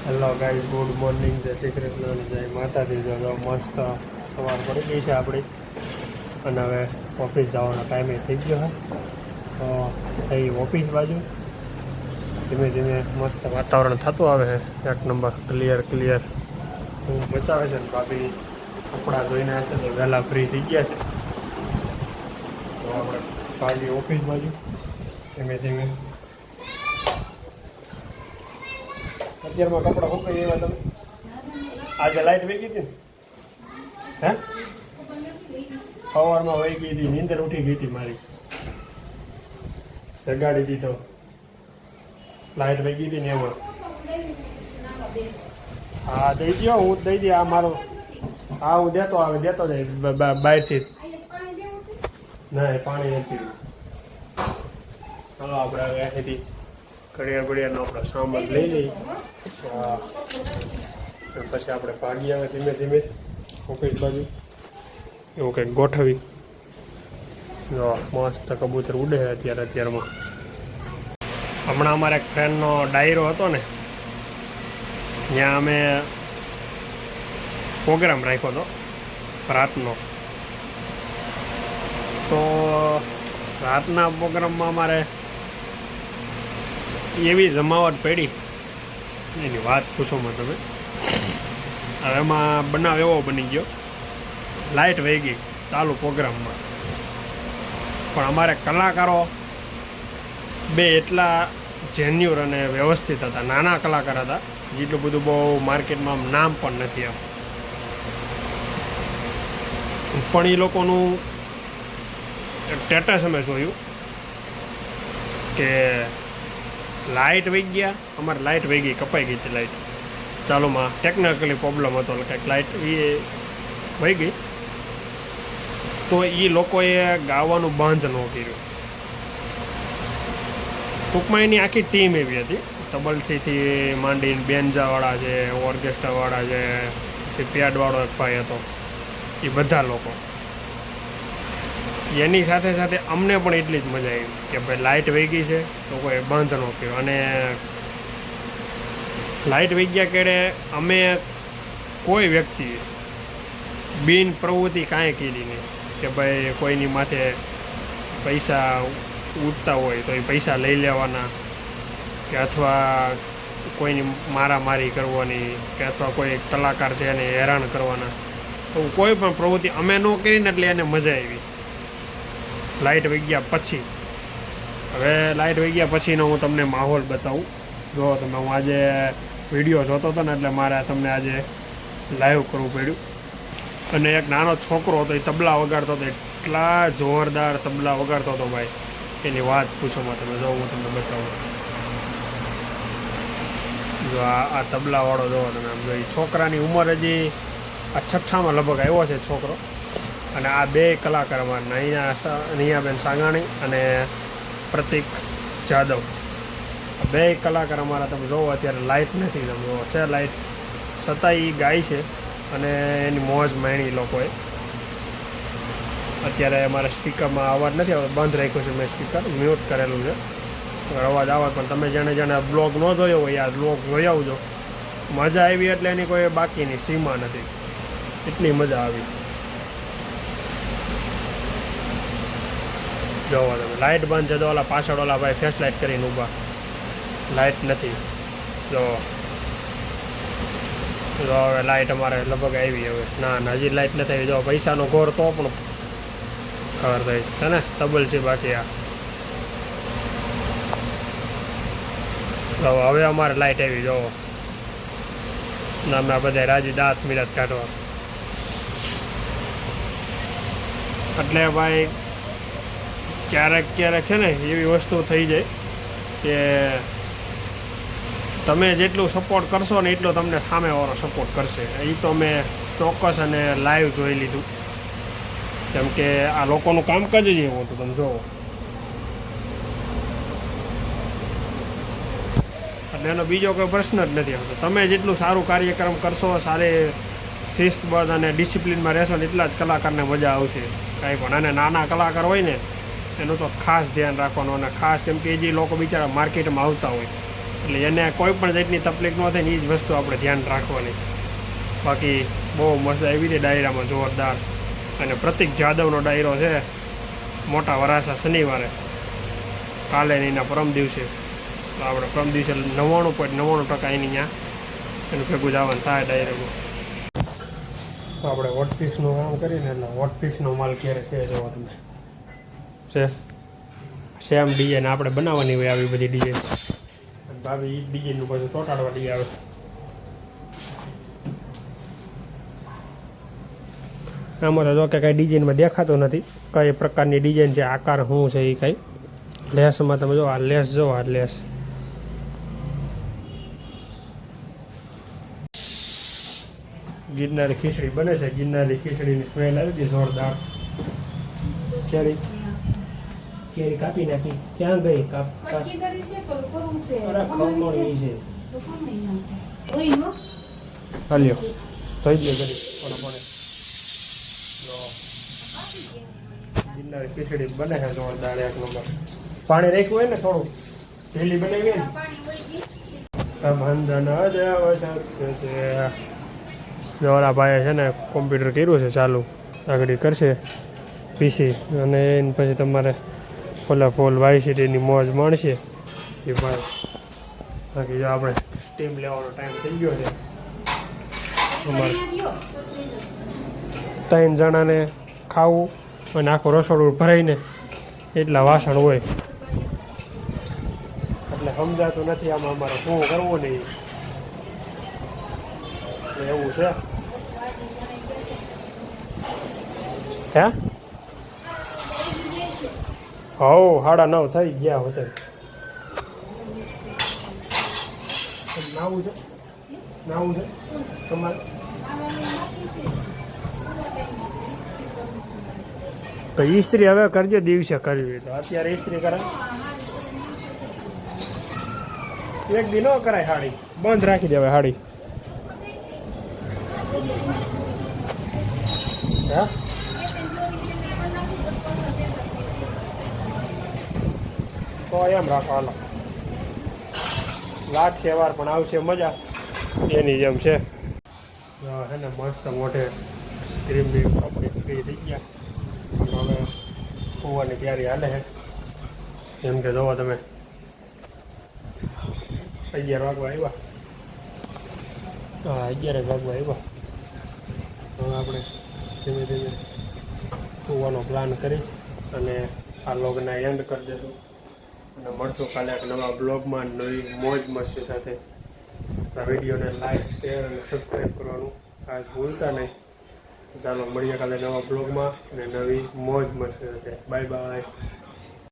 Hello guys, good morning, જય શ્રી કૃષ્ણ અને જય માતાજી. જો મસ્ત સવાર પડી ગઈ છે આપણી અને હવે ઓફિસ જવાનો ટાઈમે થઈ ગયો છે. તો એ ઓફિસ બાજુ ધીમે ધીમે મસ્ત વાતાવરણ થતું આવે છે. એક નંબર ક્લિયર મચાવે છે ને ભાભી કપડાં ધોઈને છે તો વહેલા ફ્રી થઈ ગયા છે. તો આપણે ભાગી ઓફિસ બાજુ ધીમે ધીમે. અત્યારમાં કપડાં સુકાઈ એવા તમે આજે લાઈટ વહી ગઈ હતી ને? સવારમાં વહી ગઈ હતી, નીંદર ઉઠી ગઈ હતી મારી, જગાડી દીધો. લાઈટ વહી ગઈ હતી ને એમાં. હા દઈ દો, હું દઈ દે. આ મારો હા હું દેતો જાય બહારથી. ના પાણી નથી. ચાલો આપણે હવે અહીંથી ઘડિયાળનો આપણો સામાન લઈ લઈએ. પછી આપણે ભાગી આવે ધીમે ધીમે ઓફિસ બાજુ. એવું કંઈક ગોઠવી. મસ્ત કબૂતર ઉડે છે અત્યારમાં. હમણાં અમારા એક ફ્રેન્ડનો ડાયરો હતો ને, ત્યાં અમે પ્રોગ્રામ રાખ્યો હતો રાતનો. તો રાતના પ્રોગ્રામમાં અમારે એવી જમાવટ પડી એની વાત પૂછોમાં તમે. હવે એમાં બનાવ એવો બની ગયો, લાઇટ વહી ગઈ ચાલુ પ્રોગ્રામમાં, પણ અમારે કલાકારો બે એટલા જેન્યુર અને વ્યવસ્થિત હતા. નાના કલાકાર હતા, જેટલું બધું બહુ માર્કેટમાં નામ પણ નથી એમ. પણ એ લોકોનું સ્ટેટસ અમે જોયું કે લાઇટ વહી ગયા. અમારે લાઇટ વહી ગઈ, કપાઈ ગઈ હતી લાઇટ ચાલુમાં. ટેકનિકલી પ્રોબ્લેમ હતો, કંઈક લાઇટ એ વહી ગઈ. તો એ લોકોએ ગાવાનું બંધ ન કર્યું. ટૂંકમાં એની આખી ટીમ એવી હતી, તબલસીથી માંડીને બેન્જાવાળા છે, ઓર્કેસ્ટ્રાવાળા છે, પછી પેડવાળો એક ભાઈ હતો, એ બધા લોકો. એની સાથે સાથે અમને પણ એટલી જ મજા આવી કે ભાઈ લાઇટ વહી ગઈ છે તો કોઈ બંધ ન કર્યો. અને લાઇટ વહી ગયા કેળે અમે કોઈ વ્યક્તિએ બિન પ્રવૃત્તિ કાંઈ કરી નહીં કે ભાઈ કોઈની માથે પૈસા ઉઠતા હોય તો એ પૈસા લઈ લેવાના, કે અથવા કોઈની મારામારી કરવાની, કે અથવા કોઈ કલાકાર છે એને હેરાન કરવાના. તો કોઈ પણ પ્રવૃત્તિ અમે ન કરીને એટલે એને મજા આવી લાઇટ વહી ગયા પછી. હવે લાઇટ વહી ગયા પછીનો હું તમને માહોલ બતાવું. જો તમે, હું આજે વિડીયો જોતો હતો ને એટલે મારે તમને આજે લાઈવ કરવું પડ્યું. અને એક નાનો છોકરો હતો, એ તબલા વગાડતો હતો, એટલા જોરદાર તબલા વગાડતો હતો ભાઈ, એની વાત પૂછોમાં તમે. જો હું તમને બતાવું. જો આ તબલાવાળો જોવો તમે. આમ જો એ છોકરાની ઉંમર હજી આ 6ઠ્ઠામાં લગભગ આવ્યો છે છોકરો. અને આ બે કલાકાર અમારા નૈયાબેન સાંગાણી અને પ્રતિક જાદવ, બે કલાકાર અમારા. તમે જોવો અત્યારે લાઇટ નથી, તમે જોવો છે લાઇટ છતાં એ ગાય છે અને એની મોજ માણી લોકોએ. અત્યારે અમારા સ્પીકરમાં અવાજ નથી આવતો, બંધ રાખ્યો છે મેં, સ્પીકર મ્યુટ કરેલું છે. અવાજ આવે પણ તમે જેણે બ્લોગ ન જોયો હોય આ બ્લોગ જોઈ આવજો. મજા આવી એટલે એની કોઈ બાકીની સીમા નથી, એટલી મજા આવી. જોવો તમે, લાઇટ બંધ છે તો ઓલા પાછળ ઓલા ભાઈ ફેસ લાઇટ કરીને ઊભા. લાઇટ નથી. જો હવે લાઇટ અમારે લગભગ આવી. હવે ના હજી લાઇટ નથી આવી. જો પૈસાનો ઘોર તો પણ ખબર થઈ છે ને, તબલ છે બાકી. આ હવે અમારે લાઇટ આવી. જોવો ના, અમે બધા રાજી દાંત મિરાત કાઢવા. એટલે ભાઈ ક્યારેક છે ને એવી વસ્તુ થઈ જાય કે તમે જેટલું સપોર્ટ કરશો ને એટલો તમને સામેવાળો સપોર્ટ કરશે. એ તો મેં ચોક્કસ અને લાઈવ જોઈ લીધું. કેમ કે આ લોકોનું કામકાજ જ એવું હતું. તમે જુઓ એટલે એનો બીજો કોઈ પ્રશ્ન જ નથી આવતો. તમે જેટલું સારું કાર્યક્રમ કરશો, સારી શિસ્તબદ્ધ અને ડિસિપ્લિનમાં રહેશો ને એટલા જ કલાકારને મજા આવશે કાંઈ પણ. અને નાના કલાકાર હોય ને એનું તો ખાસ ધ્યાન રાખવાનું. અને ખાસ કેમ કે જે લોકો બિચારા માર્કેટમાં આવતા હોય એટલે એને કોઈ પણ જાતની તકલીફ ન થાય ને એ જ વસ્તુ આપણે ધ્યાન રાખવાની. બાકી બહુ મજા આવી હતી ડાયરામાં, જોરદાર. અને પ્રતિક જાદવનો ડાયરો છે મોટા વરાસા શનિવારે, કાલે ને એના પરમ દિવસે. તો આપણે પરમ દિવસે 99.99% એની ત્યાં એનું ભેગું જવાનું થાય ડાયરામાં. તો આપણે વોટફિક્સનું કામ કરીને એટલે વોટફિક્સનો માલ ક્યારે છે જોવો તમે છે. સેમ ડિઝાઇન આપણે બનાવવાની હોય આવી બધી ડિઝાઇન. અને ભાભી એ ડિઝાઇનનું બધું ચોંટાડવા લઈ આવે. આમાં તો જો કે કાંઈ ડિઝાઇનમાં દેખાતો નથી કઈ પ્રકારની ડિઝાઇન છે, આકાર શું છે એ કાંઈ. લેસમાં તમે જો આ લેસ જો, આ લેસ ગિરનારી ખીચડી બને છે. ગિરનારી ખીચડીની સ્મેલ આવી ગઈ જોરદાર. કેરી કાપી નાખી, ક્યાં ગઈ? હાલ્યો થઈ ગયો કરી ગિરનારી ખીચડી બને છે જોરદાર એક નંબર. પાણી રાખ્યું હોય ને થોડું ઢીલી બનાવી ને જોરા ભાઈએ છે ને કોમ્પ્યુટર કર્યું છે ચાલુ, આગળ કરશે પીસી અને એને પછી તમારે ફોલા ફોલ વાયસીટીની મોજ મળશે એ ભાઈ. બાકી જો આપણે ટીમ લેવાનો ટાઈમ થઈ ગયો છે. અમારે 3 જણાને ખાવું અને આખું રસોડું ભરાઈને એટલા વાસણ હોય એટલે સમજાતું નથી આમાં અમારે શું કરવું નહીં એવું છે. હે હવ 9:30 થઈ ગયા હોતે. નાવું છે તમારે તો ઇસ્ત્રી હવે કરજો, દિવસે કરવી તો અત્યારે ઇસ્ત્રી કરાય. એક દી ન કરાય, હાડી બંધ રાખી દેવાય હાડી. હા તો એમ રાખો, હાલો લાગશે વાર પણ આવશે મજા એની જેમ છે. હે ને મસ્ત મોઢે ક્રીમ બીમ ચોપડી ફ્રી થઈ ગયા. હવે હોવાની તૈયારી હાલે છે. જેમ કે જોવો તમે 11 વાગવા આવ્યા. હા 11 વાગવા આવ્યા. હવે આપણે ધીમે ધીમે હોવાનો પ્લાન કરી અને આ વ્લોગના એન્ડ કરી દઈશું અને મળશું કાલે એક નવા બ્લોગમાં નવી મોજ મસ્તી સાથે. આ વિડીયોને લાઈક, શેર અને સબસ્ક્રાઈબ કરવાનું ખાસ ભૂલતા નહીં. ચાલો મળીએ કાલે નવા બ્લોગમાં અને નવી મોજ મસ્તી સાથે. Bye bye.